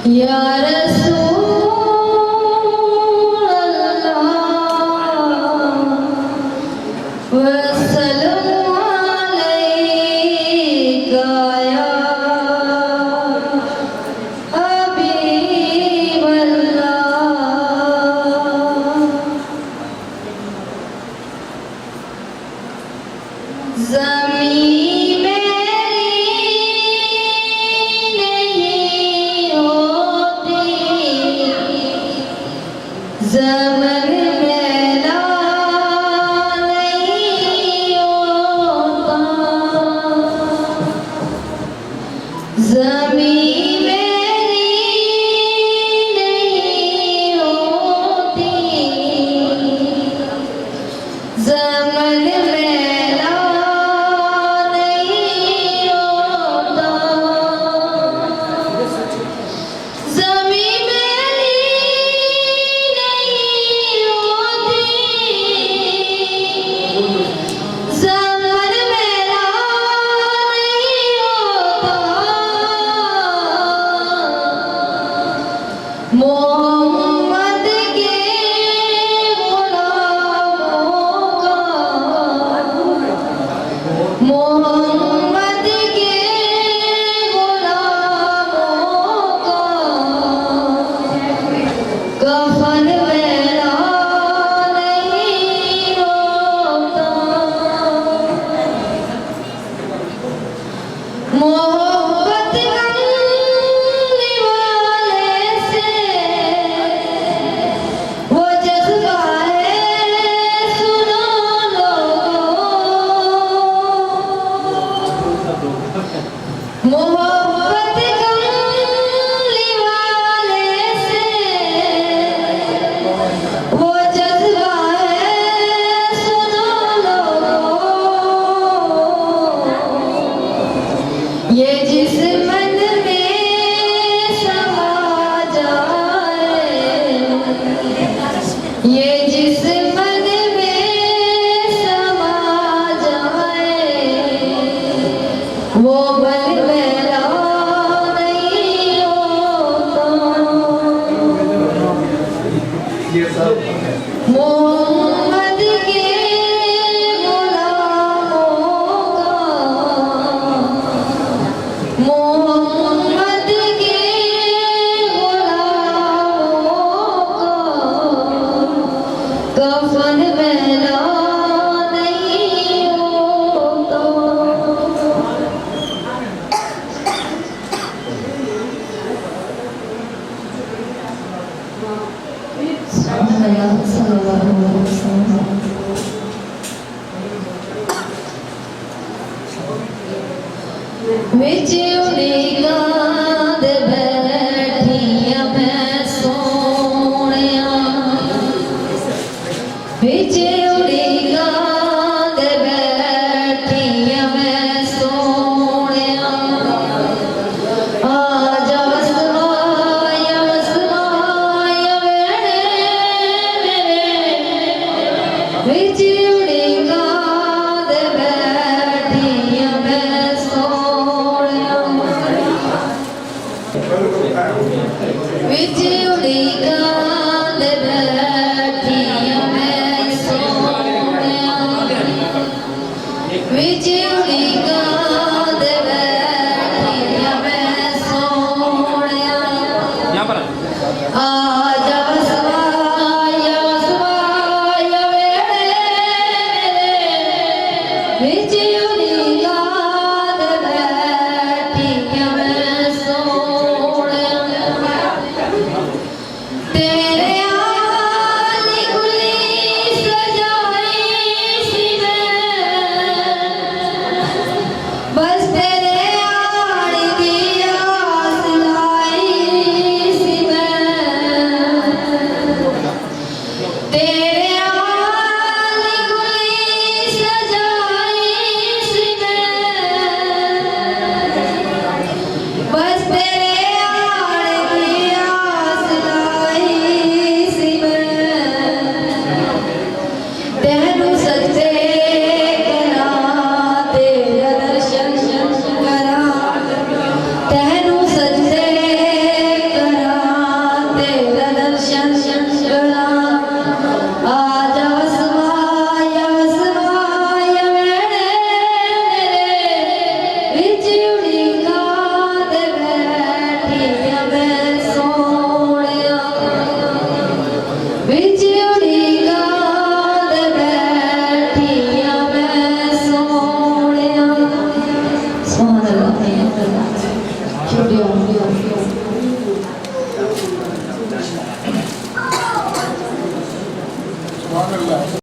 या रसूल अल्लाह वसल्लम अलैका या हबीब अल्लाह। ज़मीं मेरी नहीं होती, ज़मन मेरा नहीं होता। ज़मीं मेरी नहीं होती, ज़मन मेरा नहीं होता। ज़मीं मेरी नहीं होती, ज़मन मेरा नहीं होता। मोहम्मद के गुलामों का, मोहम्मद के गुलामों का कफन मेरा नहीं होता। मोहब्बत करने वाले से वो जज्बा है, सुनो लोगों। मोहब्बत करने वाले से वो जज्बा है, सुनो लोगों। ये जिस मन में समा जाए, ये जिस मन में समा जाए, वो मन मेरा नहीं होता। मोहम्मद के गुलामों का, मोहम्मद के गुलामों का कफन मेरा नहीं होता। सल्लल्लाहु अलैहि वसल्लम। विच उड़ीगा दे बैठिया मैं सोहणिया, विच उड़ीगा दे बैठिया मैं सोहणिया। आजा वसवाया वसवाया वेणे मेरे विच